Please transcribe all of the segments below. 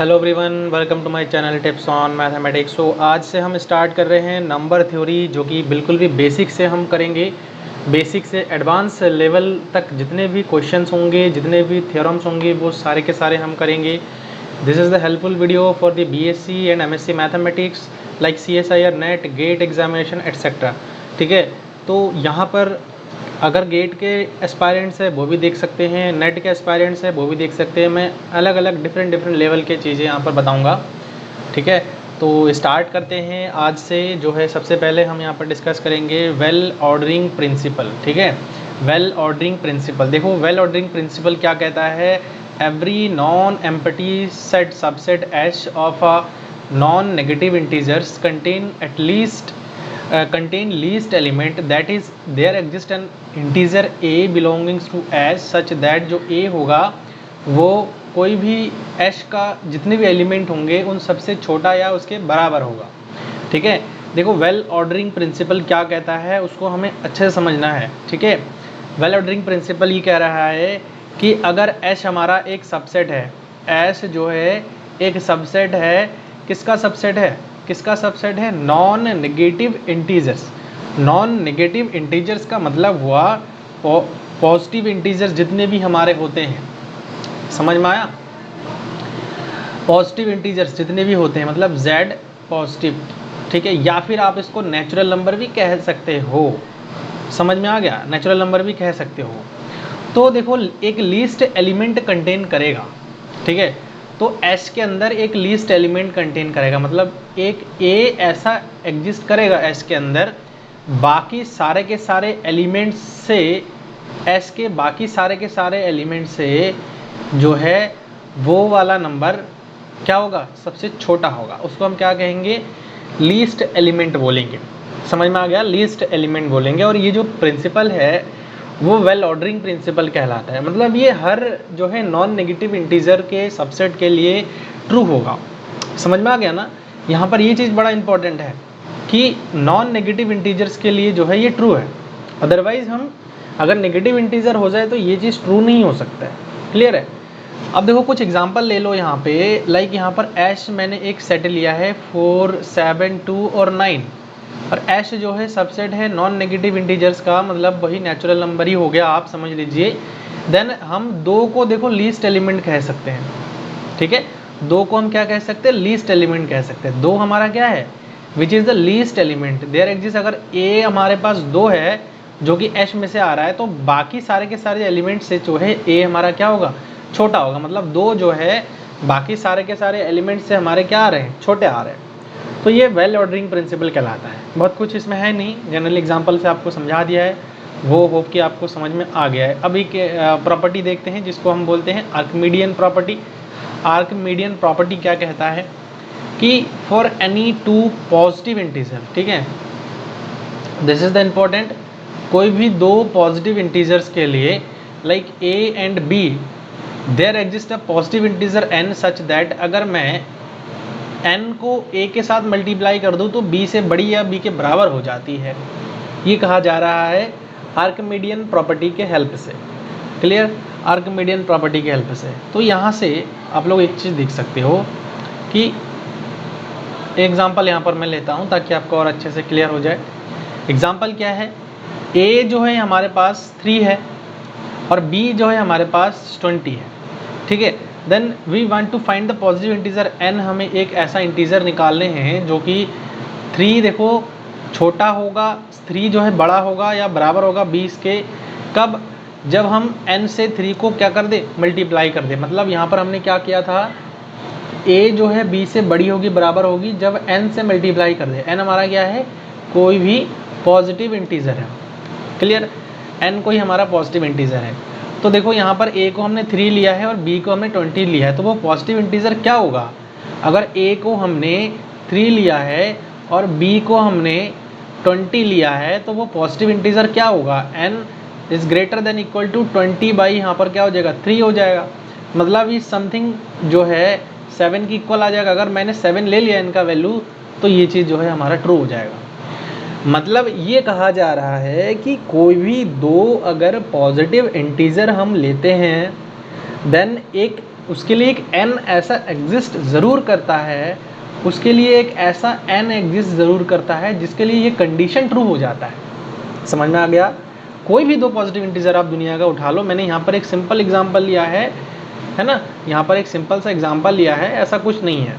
Hello everyone, welcome to my channel tips on mathematics. So आज से हम start कर रहे हैं नंबर थ्योरी, जो कि बिल्कुल भी बेसिक से हम करेंगे। बेसिक से एडवांस लेवल तक जितने भी क्वेश्चंस होंगे, जितने भी थ्योरम्स होंगे, वो सारे के सारे हम करेंगे। This is the helpful video for the BSc and MSc mathematics like CSIR, NET, GATE examination etcetera. ठीक है, तो यहाँ पर अगर गेट के एस्पायरेंट्स है वो भी देख सकते हैं, नेट के एस्पायरेंट्स है वो भी देख सकते हैं। मैं अलग अलग डिफरेंट लेवल के चीज़ें यहाँ पर बताऊँगा। ठीक है, तो स्टार्ट करते हैं आज से। जो है सबसे पहले हम यहाँ पर डिस्कस करेंगे वेल ऑर्डरिंग प्रिंसिपल। ठीक है, वेल ऑर्डरिंग प्रिंसिपल। देखो वेल ऑर्डरिंग प्रिंसिपल क्या कहता है। Every non empty set subset H of a non negative integers contain at least contain least element, that is there exist an integer a belongs to s such that जो a होगा वो कोई भी s का जितने भी एलिमेंट होंगे उन सबसे छोटा या उसके बराबर होगा। ठीक है, देखो वेल ऑर्डरिंग प्रिंसिपल क्या कहता है उसको हमें अच्छे से समझना है। ठीक है, वेल ऑर्डरिंग प्रिंसिपल ये कह रहा है कि अगर s हमारा एक सबसेट है, s जो है एक सबसेट है, किसका सबसेट है, किसका सबसेट है, non negative integers. Non negative integers का मतलब हुआ पॉजिटिव इंटीजर्स जितने भी हमारे होते हैं, समझ में आया। पॉजिटिव इंटीजर्स जितने भी होते हैं मतलब z पॉजिटिव। ठीक है, या फिर आप इसको नेचुरल नंबर भी कह सकते हो। समझ में आ गया, नेचुरल नंबर भी कह सकते हो। तो देखो एक लीस्ट एलिमेंट कंटेन करेगा। ठीक है, तो S के अंदर एक लीस्ट एलिमेंट कंटेन करेगा, मतलब एक A ऐसा एग्जिस्ट करेगा S के अंदर, बाकी सारे के सारे एलिमेंट्स से, S के बाकी सारे के सारे एलिमेंट से जो है वो वाला नंबर क्या होगा, सबसे छोटा होगा। उसको हम क्या कहेंगे, लीस्ट एलिमेंट बोलेंगे। समझ में आ गया, लीस्ट एलिमेंट बोलेंगे। और ये जो प्रिंसिपल है वो वेल ऑर्डरिंग प्रिंसिपल कहलाता है। मतलब ये हर जो है नॉन नेगेटिव इंटीजर के सबसेट के लिए ट्रू होगा। समझ में आ गया ना। यहाँ पर ये चीज़ बड़ा इंपॉर्टेंट है कि नॉन नेगेटिव इंटीजर्स के लिए जो है ये ट्रू है। अदरवाइज हम अगर नेगेटिव इंटीजर हो जाए तो ये चीज़ ट्रू नहीं हो सकता है। क्लियर है। अब देखो कुछ एग्जांपल ले लो यहाँ पे। लाइक यहाँ पर ऐश मैंने एक सेट लिया है 4, 7, 2 और 9, और ऐश जो है सबसेट है नॉन नेगेटिव इंटीजर्स का, मतलब वही नेचुरल नंबर ही हो गया, आप समझ लीजिए। देन हम दो को देखो लीस्ट एलिमेंट कह सकते हैं। ठीक है, दो को हम क्या कह सकते हैं, लीस्ट एलिमेंट कह सकते हैं। दो हमारा क्या है, which is the least element there exist. अगर ए हमारे पास दो है जो कि एच में से आ रहा है, तो बाकी सारे के सारे एलिमेंट से जो है ए हमारा क्या होगा, छोटा होगा। मतलब दो जो है बाकी सारे के सारे एलिमेंट से हमारे क्या आ रहे हैं, छोटे आ रहे हैं। तो ये वेल ऑर्डरिंग प्रिंसिपल कहलाता है। बहुत कुछ इसमें है नहीं, जनरल एग्जांपल से आपको समझा दिया है, वो होप कि आपको समझ में आ गया है। अब एक प्रॉपर्टी देखते हैं जिसको हम बोलते हैं आर्किमिडियन प्रॉपर्टी। आर्किमिडियन प्रॉपर्टी क्या कहता है कि for any two positive integer, ठीक है, दिस इज द इम्पोर्टेंट, कोई भी दो पॉजिटिव इंटीजर्स के लिए like a and b there exist a positive integer n such that, अगर मैं n को a के साथ मल्टीप्लाई कर दूं तो b से बड़ी या b के बराबर हो जाती है। ये कहा जा रहा है आर्किमिडियन प्रॉपर्टी के हेल्प से। क्लियर, आर्किमिडियन प्रॉपर्टी के हेल्प से। तो यहाँ से आप लोग एक चीज़ देख सकते हो कि एग्जाम्पल यहाँ पर मैं लेता हूँ ताकि आपको और अच्छे से क्लियर हो जाए। एग्जाम्पल क्या है, a जो है हमारे पास 3 है और b जो है हमारे पास 20 है। ठीक है, then we want to find the positive integer n। हमें एक ऐसा इंटीजर निकालने हैं जो कि 3 देखो छोटा होगा, 3 जो है बड़ा होगा या बराबर होगा 20 के। कब, जब हम n से 3 को क्या कर दे, मल्टीप्लाई कर दे। मतलब यहाँ पर हमने क्या किया था, a जो है b से बड़ी होगी, बराबर होगी जब n से मल्टीप्लाई कर दे। n हमारा क्या है, कोई भी पॉजिटिव इंटीजर है। क्लियर, n कोई हमारा पॉजिटिव इंटीजर है। तो देखो यहाँ पर a को हमने 3 लिया है और b को हमने 20 लिया है, तो वो पॉजिटिव इंटीजर क्या होगा। अगर a को हमने 3 लिया है और b को हमने 20 लिया है तो वो पॉजिटिव इंटीजर क्या होगा, n is greater than equal to 20 by यहाँ पर क्या हो जाएगा, 3 हो जाएगा। मतलब ये समथिंग जो है 7 की इक्वल आ जाएगा। अगर मैंने 7 ले लिया n का वैल्यू तो ये चीज़ जो है हमारा ट्रू हो जाएगा। मतलब ये कहा जा रहा है कि कोई भी दो अगर पॉजिटिव इंटीजर हम लेते हैं, देन एक उसके लिए एक n ऐसा एग्जिस्ट ज़रूर करता है, उसके लिए एक ऐसा n एग्जिस्ट ज़रूर करता है जिसके लिए ये कंडीशन ट्रू हो जाता है। समझ में आ गया? कोई भी दो पॉजिटिव इंटीजर आप दुनिया का उठा लो, मैंने यहाँ पर एक सिंपल एग्जांपल लिया है ना, यहाँ पर एक सिंपल सा एग्जांपल लिया है, ऐसा कुछ नहीं है,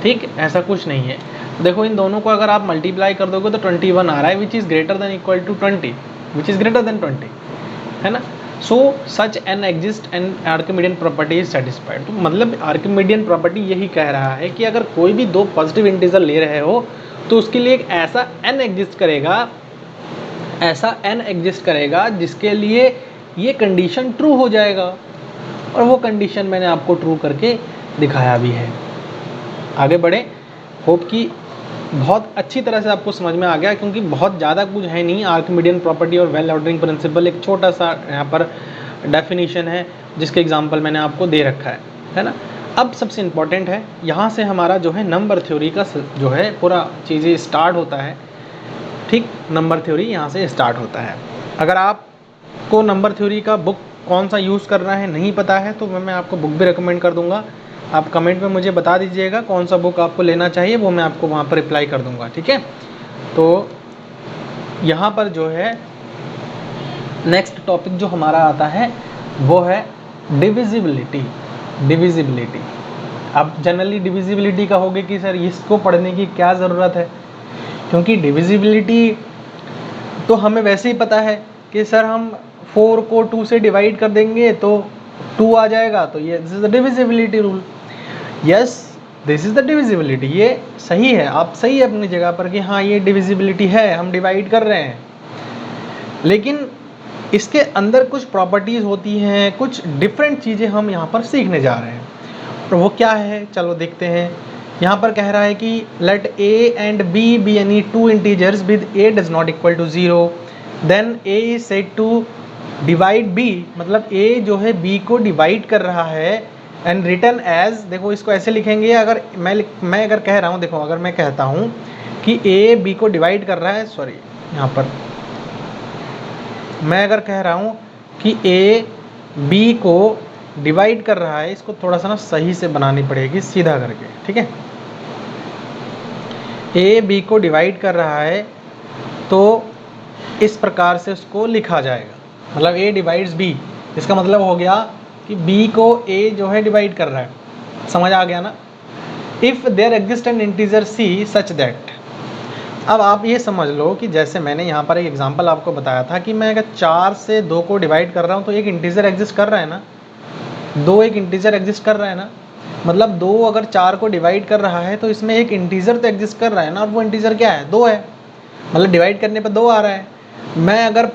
ठीक, ऐसा कुछ नहीं है। देखो इन दोनों को अगर आप मल्टीप्लाई कर दोगे तो 21 आ रहा है, which is greater than equal to 20, which is greater than 20, है ना। So such n exist and Archimedean property is satisfied. तो मतलब आर्किमिडियन प्रॉपर्टी यही कह रहा है कि अगर कोई भी दो पॉजिटिव इंटीजर ले रहे हो तो उसके लिए एक ऐसा एन एग्जिस्ट करेगा, ऐसा एन एग्जिस्ट करेगा जिसके लिए ये कंडीशन ट्रू हो जाएगा, और वो कंडीशन मैंने आपको ट्रू करके दिखाया भी है। आगे बढ़े, होप कि बहुत अच्छी तरह से आपको समझ में आ गया, क्योंकि बहुत ज़्यादा कुछ है नहीं। आर्किमिडियन प्रॉपर्टी और वेल ऑर्डरिंग प्रिंसिपल एक छोटा सा यहाँ पर डेफिनेशन है जिसके एग्जांपल मैंने आपको दे रखा है ना। अब सबसे इम्पॉर्टेंट है, यहाँ से हमारा जो है नंबर थ्योरी का जो है पूरा चीज़ें स्टार्ट होता है, ठीक, नंबर थ्योरी यहाँ से स्टार्ट होता है। अगर आपको नंबर थ्योरी का बुक कौन सा यूज़ करना है नहीं पता है तो मैं आपको बुक भी रिकमेंड कर दूँगा। आप कमेंट में मुझे बता दीजिएगा कौन सा बुक आपको लेना चाहिए, वो मैं आपको वहाँ पर रिप्लाई कर दूँगा, ठीक है। तो यहाँ पर जो है नेक्स्ट टॉपिक जो हमारा आता है वो है डिविजिबिलिटी। डिविजिबिलिटी, अब जनरली डिविजिबिलिटी कहोगे कि सर इसको पढ़ने की क्या ज़रूरत है, क्योंकि डिविजिबिलिटी तो हमें वैसे ही पता है कि सर हम 4 को 2 से डिवाइड कर देंगे तो 2 आ जाएगा, तो ये this is the divisibility rule. Yes, this is the divisibility, ये सही है, आप सही है अपनी जगह पर कि हाँ ये डिविजिबिलिटी है, हम डिवाइड कर रहे हैं। लेकिन इसके अंदर कुछ प्रॉपर्टीज़ होती हैं, कुछ डिफरेंट चीज़ें हम यहाँ पर सीखने जा रहे हैं, और वो क्या है चलो देखते हैं। यहाँ पर कह रहा है कि let a and b be any two integers with a does not equal to 0, then a is said to divide b, मतलब a जो है b को डिवाइड कर रहा है, एंड रिटन एज, देखो इसको ऐसे लिखेंगे, अगर मैं अगर कह रहा हूँ, देखो अगर मैं कहता हूँ कि a b को डिवाइड कर रहा है, सॉरी यहाँ पर मैं अगर कह रहा हूँ कि a b को डिवाइड कर रहा है, इसको थोड़ा सा ना सही से बनानी पड़ेगी सीधा करके, ठीक है। a b को डिवाइड कर रहा है तो इस प्रकार से उसको लिखा जाएगा, मतलब a डिवाइड्स b, इसका मतलब हो गया कि b को a जो है डिवाइड कर रहा है, समझ आ गया ना। If there exist an integer c such that, अब आप ये समझ लो कि जैसे मैंने यहाँ पर एक एग्जांपल आपको बताया था कि मैं अगर 4 से 2 को डिवाइड कर रहा हूँ तो एक इंटीजर एग्जिस्ट कर रहा है ना, 2 एक इंटीजर एग्जिस्ट कर रहा है ना, मतलब 2 अगर 4 को डिवाइड कर रहा है तो इसमें एक इंटीजर तो एग्जिस्ट कर रहा है ना, और वो इंटीजर क्या है, 2 है, मतलब डिवाइड करने पर 2 आ रहा है। मैं अगर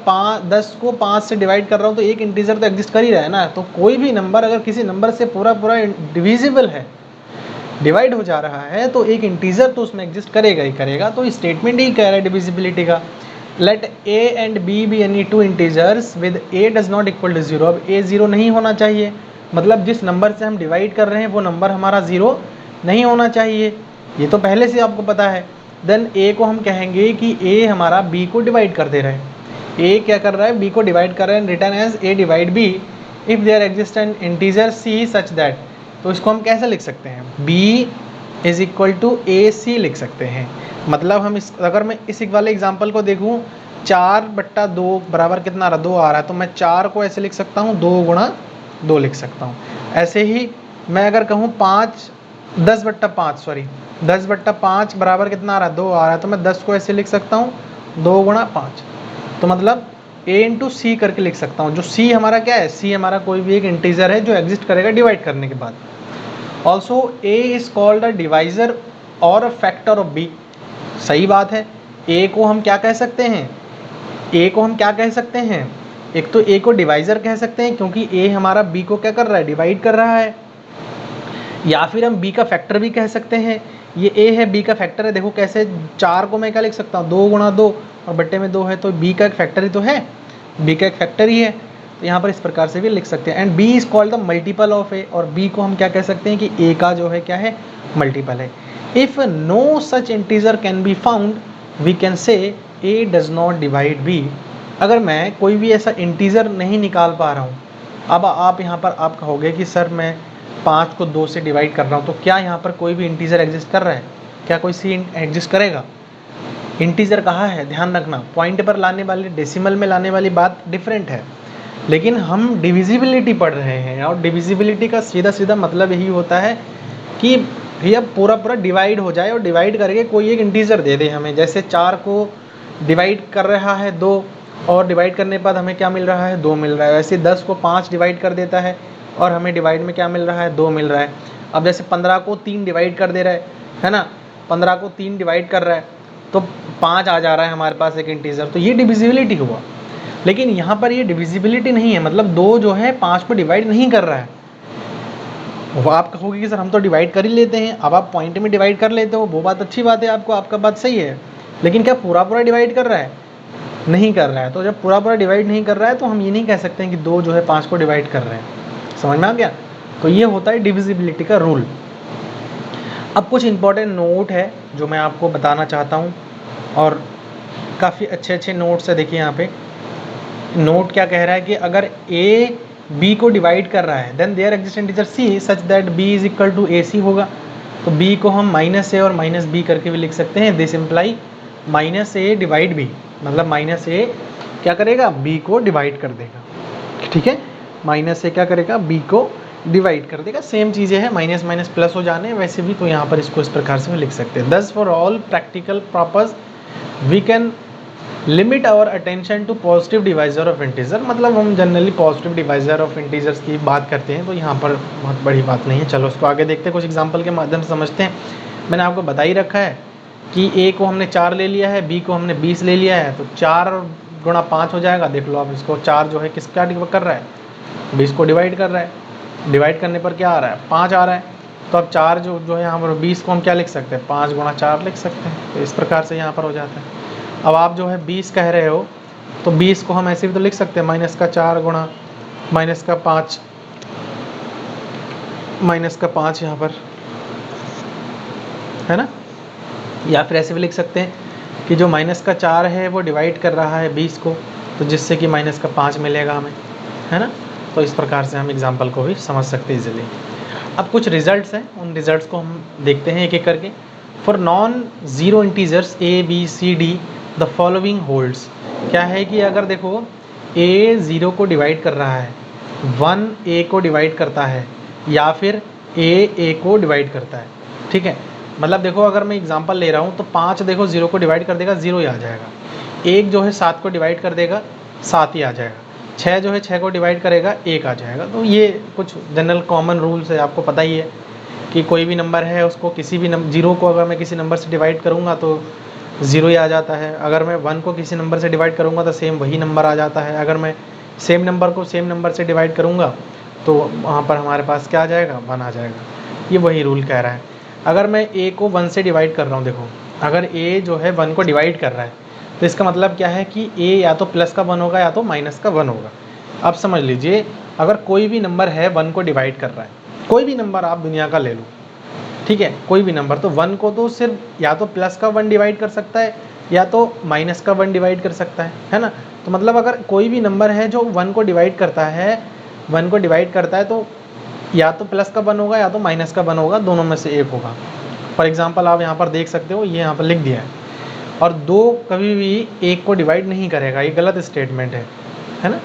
10 को 5 से डिवाइड कर रहा हूँ तो एक इंटीजर तो एग्जिस्ट कर ही रहा है ना। तो कोई भी नंबर अगर किसी नंबर से पूरा डिविजिबल है, डिवाइड हो जा रहा है, तो एक इंटीजर तो उसमें एग्जिस्ट करेगा ही करेगा। तो स्टेटमेंट ही कह रहा है डिविजिबिलिटी का, let a and b be any two integers with a does not equal to 0। अब a 0 नहीं होना चाहिए, मतलब जिस नंबर से हम डिवाइड कर रहे हैं वो नंबर हमारा 0 नहीं होना चाहिए, ये तो पहले से आपको पता है। देन a को हम कहेंगे कि a हमारा b को डिवाइड कर दे रहा है, a क्या कर रहा है, b को डिवाइड कर रहा है, written as a divide b if there exist an integer c such that. तो इसको हम कैसे लिख सकते हैं, b is equal to AC लिख सकते हैं। मतलब हम इस, अगर मैं इस वाले एग्जांपल को देखूं, 4/2 बराबर कितना आ रहा है, 2 आ रहा है, तो मैं 4 को ऐसे लिख सकता हूं, 2 गुणा 2 लिख सकता हूं। ऐसे ही मैं अगर कहूं 10/5 बराबर कितना आ रहा है, 2 आ रहा है, तो मैं 10 को ऐसे लिख सकता हूँ 2 गुणा 5, तो मतलब a इंटू सी करके लिख सकता हूँ। जो c हमारा क्या है, c हमारा कोई भी एक इंटीजर है जो एग्जिस्ट करेगा डिवाइड करने के बाद। Also a is called a divisor और अ फैक्टर ऑफ b, सही बात है। a को हम क्या कह सकते हैं, a को हम क्या कह सकते हैं, एक तो a को डिवाइजर कह सकते हैं क्योंकि a हमारा b को क्या कर रहा है, डिवाइड कर रहा है, या फिर हम b का फैक्टर भी कह सकते हैं। ये a है, b का फैक्टर है, देखो कैसे, 4 को मैं क्या लिख सकता हूँ, 2 गुणा 2 और बट्टे में 2 है, तो b का एक फैक्टर ही तो है, b का एक फैक्टर ही है, तो यहाँ पर इस प्रकार से भी लिख सकते हैं। And b is called the multiple of a, और b को हम क्या कह सकते हैं कि a का जो है क्या है, मल्टीपल है। If no such integer can be found we can say a does not divide b। अगर मैं कोई भी ऐसा इंटीजर नहीं निकाल पा रहा हूँ, अब आप यहाँ पर आप कहोगे कि सर मैं 5 को 2 से डिवाइड कर रहा हूँ, तो क्या यहाँ पर कोई भी इंटीजर एग्जिस्ट कर रहा है? क्या कोई सी एग्जिस्ट करेगा? इंटीजर कहाँ है, ध्यान रखना, पॉइंट पर लाने वाली, डेसिमल में लाने वाली बात डिफरेंट है, लेकिन हम डिविजिबिलिटी पढ़ रहे हैं, और डिविजिबिलिटी का सीधा सीधा मतलब यही होता है कि भैया पूरा पूरा डिवाइड हो जाए, और डिवाइड करके कोई एक इंटीजर दे दे हमें। जैसे 4 को डिवाइड कर रहा है 2, और डिवाइड करने के बाद हमें क्या मिल रहा है? 2 मिल रहा है। वैसे 10 को 5 डिवाइड कर देता है, और हमें डिवाइड में क्या मिल रहा है? 2 मिल रहा है। अब जैसे 15 को 3 डिवाइड कर दे रहा है ना, 15 को 3 डिवाइड कर रहा है तो 5 आ जा रहा है हमारे पास एक इंटीजर, तो ये डिविजिबिलिटी हुआ। लेकिन यहाँ पर ये डिविजिबिलिटी नहीं है, मतलब 2 जो है 5 को डिवाइड नहीं कर रहा है। वो आप कहोगे कि सर हम तो डिवाइड कर ही लेते हैं, अब आप पॉइंट में डिवाइड कर लेते हो, वो बात अच्छी बात है, आपको आपका बात सही है, लेकिन क्या पूरा पूरा डिवाइड कर रहा है? नहीं कर रहा है। तो जब पूरा पूरा डिवाइड नहीं कर रहा है तो हम ये नहीं कह सकते हैं कि 2 जो है 5 को डिवाइड कर रहे हैं। समझ में आ गया? तो ये होता है डिविजिबिलिटी का रूल। अब कुछ इंपॉर्टेंट नोट है जो मैं आपको बताना चाहता हूँ, और काफ़ी अच्छे अच्छे नोट्स है। देखिए यहाँ पे नोट क्या कह रहा है कि अगर a b को डिवाइड कर रहा है, then there exist integer c such that b is equal to ac होगा। तो b को हम -a और -b करके भी लिख सकते हैं। This imply -a divide b, मतलब -a क्या करेगा? b को डिवाइड कर देगा। ठीक है, -a क्या करेगा? b को डिवाइड कर देगा। सेम चीज़ें हैं, माइनस माइनस प्लस हो जाने वैसे भी, तो यहाँ पर इसको इस प्रकार से भी लिख सकते हैं। Thus for all practical purpose we can limit our attention to positive divisor of integer, मतलब हम generally positive divisor of integers की बात करते हैं, तो यहाँ पर बहुत बड़ी बात नहीं है। चलो उसको आगे देखते हैं, कुछ एग्जांपल के माध्यम से समझते हैं। मैंने आपको बता ही रखा है कि a को हमने 4 ले लिया है, b को हमने 20 ले लिया है, तो 4 गुणा 5 हो जाएगा। देख लो आप इसको, 4 जो है किसका कर रहा है? 20 को डिवाइड कर रहा है। डिवाइड करने पर क्या आ रहा है? 5 आ रहा है। तो अब 4 जो है यहाँ पर 20 को हम क्या लिख सकते हैं? 5 गुणा 4 लिख सकते हैं। तो इस प्रकार से यहाँ पर हो जाता है। अब आप जो है 20 कह रहे हो, तो 20 को हम ऐसे भी तो लिख सकते हैं, -4 गुणा -5, -5 यहाँ पर है ना। या फिर ऐसे भी लिख सकते हैं कि जो -4 है वो डिवाइड कर रहा है 20 को, तो जिससे कि -5 मिलेगा हमें, है ना। तो इस प्रकार से हम एग्जाम्पल को भी समझ सकते हैं इजीली। अब कुछ रिजल्ट्स हैं, उन रिजल्ट्स को हम देखते हैं एक एक करके। For non zero integers a b c d the following holds. क्या है कि अगर देखो a 0 को डिवाइड कर रहा है, 1 a को डिवाइड करता है, या फिर a को डिवाइड करता है। ठीक है, मतलब देखो अगर मैं एग्जांपल ले रहा हूँ तो 5 देखो 0 को डिवाइड कर देगा, 0 ही आ जाएगा। 1 जो है 7 को डिवाइड कर देगा, 7 ही आ जाएगा। 6 जो है 6 को डिवाइड करेगा, 1 आ जाएगा। तो ये कुछ जनरल कॉमन रूल्स है, आपको पता ही है कि कोई भी नंबर है उसको किसी भी 0 को अगर मैं किसी नंबर से डिवाइड करूँगा तो 0 ही आ जाता है। अगर मैं 1 को किसी नंबर से डिवाइड करूँगा तो सेम वही नंबर आ जाता है। अगर मैं सेम नंबर को सेम नंबर से डिवाइड करूँगा तो वहाँ पर हमारे पास क्या आ जाएगा? 1 आ जाएगा। ये वही रूल कह रहा है। अगर मैं a को 1 से डिवाइड कर रहा हूँ, देखो अगर a जो है 1 को डिवाइड कर रहा है तो इसका मतलब क्या है कि a या तो प्लस का 1 होगा या तो माइनस का 1 होगा। अब समझ लीजिए, अगर कोई भी नंबर है 1 को डिवाइड कर रहा है, कोई भी नंबर आप दुनिया का ले लो, ठीक है, कोई भी नंबर, तो 1 को तो सिर्फ या तो प्लस का 1 डिवाइड कर सकता है या तो माइनस का 1 डिवाइड कर सकता है ना। तो मतलब अगर कोई भी नंबर है जो 1 को डिवाइड करता है, 1 को डिवाइड करता है, तो या तो प्लस का 1 होगा या तो माइनस का 1 होगा, दोनों में से एक होगा। फॉर एग्जांपल आप यहाँ पर देख सकते हो, ये यहाँ पर लिख दिया है। और 2 कभी भी 1 को डिवाइड नहीं करेगा, ये गलत स्टेटमेंट है ना।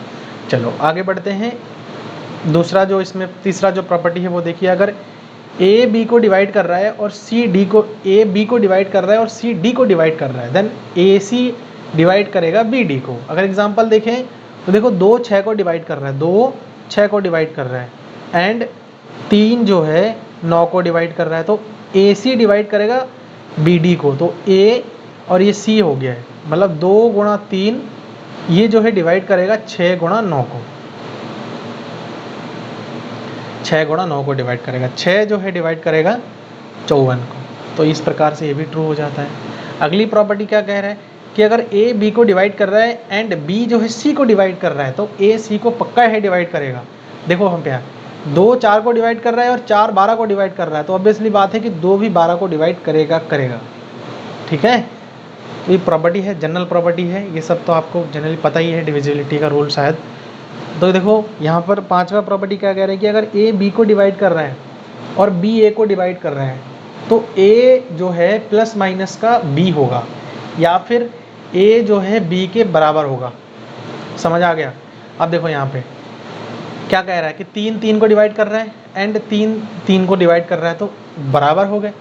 चलो आगे बढ़ते हैं। दूसरा जो इसमें तीसरा जो प्रॉपर्टी है वो देखिए, अगर a b को डिवाइड कर रहा है और c d को, a b को डिवाइड कर रहा है और c d को डिवाइड कर रहा है, देन a c डिवाइड करेगा b d को। अगर एग्जांपल देखें तो देखो 2 6 को डिवाइड कर रहा है, 2 6 को डिवाइड कर रहा है, एंड 3 जो है 9 को डिवाइड कर रहा है, तो a c डिवाइड करेगा b d को। तो a और ये c हो गया है, मतलब 2 गुणा 3 ये जो है डिवाइड करेगा 6 गुणा 9 को, 6 गुणा 9 को डिवाइड करेगा, 6 जो है डिवाइड करेगा 54 को। तो इस प्रकार से ये भी ट्रू हो जाता है। अगली प्रॉपर्टी क्या कह रहा है कि अगर a b को डिवाइड कर रहा है एंड b जो है c को डिवाइड कर रहा है, तो a c को पक्का है डिवाइड करेगा। देखो हम क्या, 2 4 को डिवाइड कर रहा है और 4 12 को डिवाइड कर रहा है, तो ऑब्वियसली बात है कि 2 भी 12 को डिवाइड करेगा। ठीक है, तो ये प्रॉपर्टी है, जनरल प्रॉपर्टी है, ये सब तो आपको जनरली पता ही है, डिविजिबिलिटी का रूल शायद। तो देखो यहाँ पर 5वां प्रॉपर्टी क्या कह रहा है कि अगर a b को डिवाइड कर रहा है और बी ए को डिवाइड कर रहे हैं, तो ए जो है प्लस माइनस का बी होगा, या फिर ए जो है बी के बराबर होगा। समझ आ गया? अब देखो यहाँ पे क्या कह रहा है कि 3 3 को डिवाइड कर रहा है एंड 3 3 को डिवाइड कर रहा है, तो बराबर हो गए।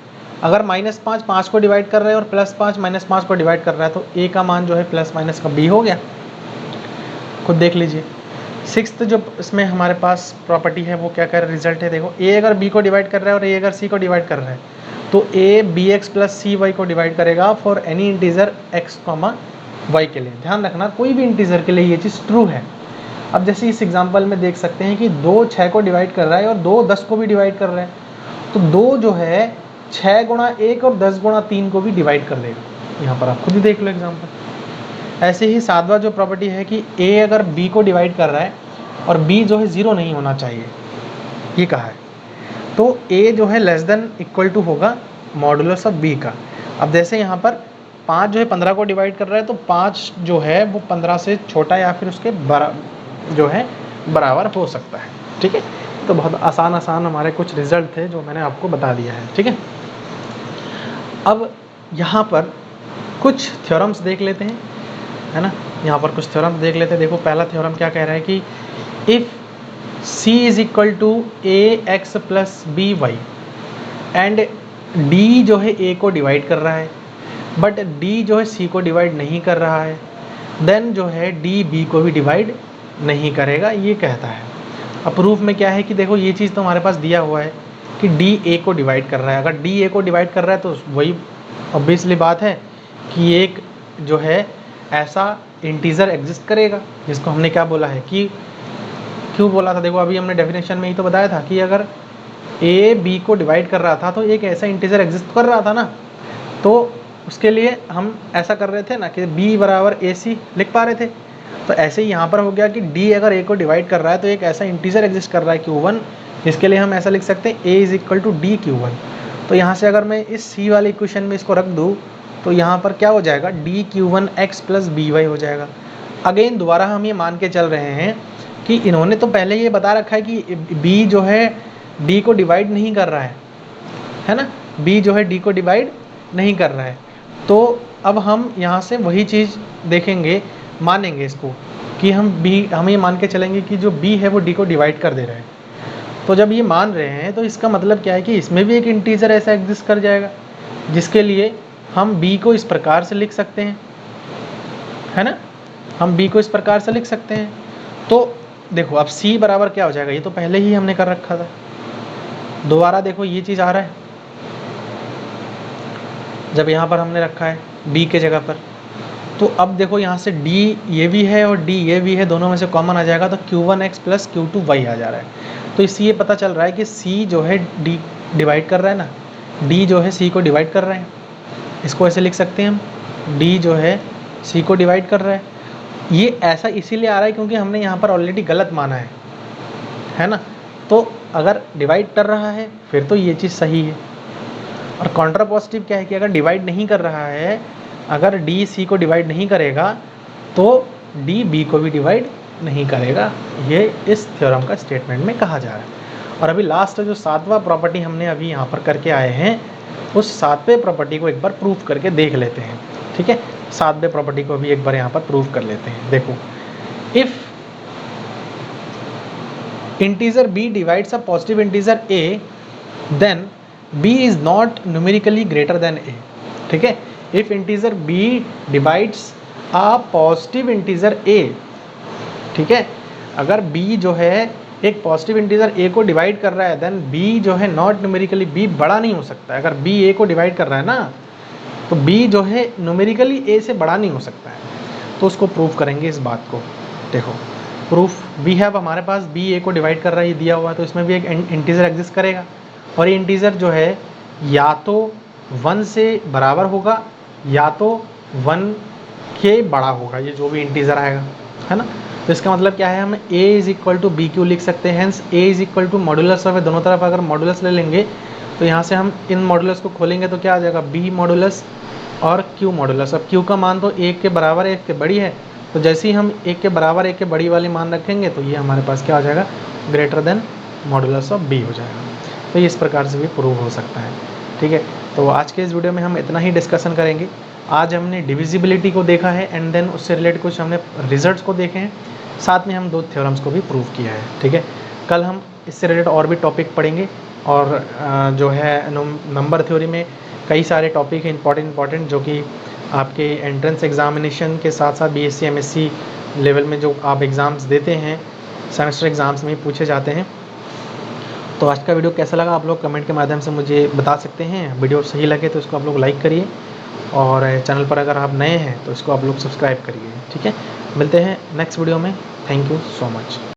अगर -5 5 को डिवाइड कर रहे हैं और +5 -5 को डिवाइड कर रहा है, तो ए का मान जो है प्लस माइनस का बी हो गया। खुद देख लीजिए। सिक्स्थ जो इसमें हमारे पास प्रॉपर्टी है वो क्या कह रहा है, रिजल्ट है, देखो ए अगर बी को डिवाइड कर रहा है और ए अगर सी को डिवाइड कर रहा है, तो a b x plus c y को डिवाइड करेगा for any integer x comma y के लिए। ध्यान रखना कोई भी इंटीजर के लिए ये चीज़ ट्रू है। अब जैसे इस एग्जांपल में देख सकते हैं कि 2 6 को डिवाइड कर रहा है और 2 10 को भी डिवाइड कर रहा है, तो 2 जो है 6 गुणा 1 और 10 गुणा 3 को भी डिवाइड कर देगा। यहाँ पर आप खुद ही देख लो एग्जांपल। ऐसे ही सातवां जो प्रॉपर्टी है कि ए अगर बी को डिवाइड कर रहा है और बी जो है 0 नहीं होना चाहिए, ये कहा है, तो ए जो है लेस देन इक्वल टू होगा मॉडुलस ऑफ बी का। अब जैसे यहाँ पर 5 जो है 15 को डिवाइड कर रहा है, तो 5 जो है वो 15 से छोटा या फिर उसके जो है बराबर हो सकता है। ठीक है, तो बहुत आसान हमारे कुछ रिजल्ट थे जो मैंने आपको बता दिया है। ठीक है, अब यहाँ पर कुछ थ्योरम्स देख लेते हैं, है ना। यहाँ पर कुछ थ्योरम्स देख लेते हैं। देखो पहला थ्योरम क्या कह रहा है कि if C is equal to a x plus b y and D जो है A को डिवाइड कर रहा है बट D जो है C को डिवाइड नहीं कर रहा है, देन जो है D B को भी डिवाइड नहीं करेगा, ये कहता है। अब प्रूफ में क्या है कि देखो ये चीज़ तो हमारे पास दिया हुआ है कि D A को डिवाइड कर रहा है। अगर D A को डिवाइड कर रहा है तो वही ऑब्वियसली बात है कि एक जो है ऐसा इंटीजर एग्जिस्ट करेगा जिसको हमने क्या बोला है कि क्यों बोला था, देखो अभी हमने डेफिनेशन में ही तो बताया था कि अगर ए बी को डिवाइड कर रहा था तो एक ऐसा इंटीजर एग्जिस्ट कर रहा था ना, तो उसके लिए हम ऐसा कर रहे थे ना कि b बराबर ए सी लिख पा रहे थे। तो ऐसे ही यहाँ पर हो गया कि d अगर a को डिवाइड कर रहा है तो एक ऐसा इंटीजर एग्जिस्ट कर रहा है Q1, जिसके लिए हम ऐसा लिख सकते हैं a is equal to d Q1। तो यहाँ से अगर मैं इस c वाले इक्वेशन में इसको रख दूँ तो यहाँ पर क्या हो जाएगा, d Q1 x plus b y हो जाएगा। अगेन दोबारा हम ये मान के चल रहे हैं कि इन्होंने तो पहले ये बता रखा है कि b जो है d को डिवाइड नहीं कर रहा है ना, b जो है d को डिवाइड नहीं कर रहा है। तो अब हम यहाँ से वही चीज़ देखेंगे, मानेंगे इसको कि हम ये मान के चलेंगे कि जो b है वो d को डिवाइड कर दे रहा है। तो जब ये मान रहे हैं तो इसका मतलब क्या है कि इसमें भी एक इंटीजर ऐसा एग्जिस्ट कर जाएगा जिसके लिए हम b को इस प्रकार से लिख सकते हैं, है ना। हम b को इस प्रकार से लिख सकते हैं। तो देखो अब c बराबर क्या हो जाएगा, ये तो पहले ही हमने कर रखा था। दोबारा देखो ये चीज़ आ रहा है, जब यहाँ पर हमने रखा है b के जगह पर, तो अब देखो यहाँ से d ये भी है और d ये भी है, दोनों में से कॉमन आ जाएगा तो Q1x प्लस Q2y आ जा रहा है। तो इससे ये पता चल रहा है कि c जो है d डिवाइड कर रहा है ना, d जो है c को डिवाइड कर रहे हैं। इसको ऐसे लिख सकते हैं हम, d जो है c को डिवाइड कर रहा है। ये ऐसा इसीलिए आ रहा है क्योंकि हमने यहाँ पर ऑलरेडी गलत माना है ना। तो अगर डिवाइड कर रहा है फिर तो ये चीज़ सही है। और कॉन्ट्रा पॉजिटिव क्या है कि अगर डिवाइड नहीं कर रहा है, अगर d c को डिवाइड नहीं करेगा तो d b को भी डिवाइड नहीं करेगा। ये इस थ्योरम का स्टेटमेंट में कहा जा रहा है। और अभी लास्ट जो सातवां प्रॉपर्टी हमने अभी यहाँ पर करके आए हैं, उस सातवें प्रॉपर्टी को एक बार प्रूफ करके देख लेते हैं। ठीक है, सातवें प्रॉपर्टी को भी एक बार यहाँ पर प्रूफ कर लेते हैं। देखो, if integer b divides a positive integer a then b is not numerically greater than a। ठीक है, if integer b divides a positive integer a, ठीक है, अगर b जो है एक पॉजिटिव इंटीजर a को डिवाइड कर रहा है, देन b जो है नॉट न्यूमेरिकली, b बड़ा नहीं हो सकता है। अगर b a को डिवाइड कर रहा है ना, तो b जो है न्यूमेरिकली a से बड़ा नहीं हो सकता है। तो उसको प्रूफ करेंगे इस बात को। देखो प्रूफ भी है, अब हमारे पास b a को डिवाइड कर रहा है, ये दिया हुआ है, तो इसमें भी एक इंटीजर एग्जिस्ट करेगा और ये इंटीजर जो है या तो 1 से बराबर होगा या तो 1 के बड़ा होगा, ये जो भी इंटीजर आएगा, है ना। तो इसका मतलब क्या है, हम a is equal to b q लिख सकते हैं। Hence a is equal to modulus of, दोनों तरफ अगर मॉडुलस ले लेंगे तो यहाँ से हम इन मॉडुलस को खोलेंगे तो क्या आ जाएगा, b मॉडुलस और q मॉडुलस। अब q का मान तो 1 के बराबर है, 1 के बड़ी है, तो जैसे ही हम 1 के बराबर 1 के बड़ी वाली मान रखेंगे तो ये हमारे पास क्या हो जाएगा, greater than modulus of b हो जाएगा। तो इस प्रकार से भी प्रूव हो सकता है। ठीक है, तो आज के इस वीडियो में हम इतना ही डिस्कशन करेंगे। आज हमने डिविजिबिलिटी को देखा है एंड देन उससे रिलेटेड कुछ हमने रिजल्ट्स को देखे हैं, साथ में हम 2 थ्योरम्स को भी प्रूव किया है। ठीक है, कल हम इससे रिलेटेड और भी टॉपिक पढ़ेंगे और जो है नंबर थ्योरी में कई सारे टॉपिक हैं इंपॉर्टेंट जो कि आपके एंट्रेंस एग्जामिनेशन के साथ साथ BSc MSc लेवल में जो आप एग्ज़ाम्स देते हैं, सेमेस्टर एग्ज़ाम्स में पूछे जाते हैं। तो आज का वीडियो कैसा लगा आप लोग कमेंट के माध्यम से मुझे बता सकते हैं। वीडियो सही लगे तो इसको आप लोग लाइक करिए और चैनल पर अगर आप नए हैं तो इसको आप लोग सब्सक्राइब करिए। ठीक है, मिलते हैं नेक्स्ट वीडियो में। Thank you so much.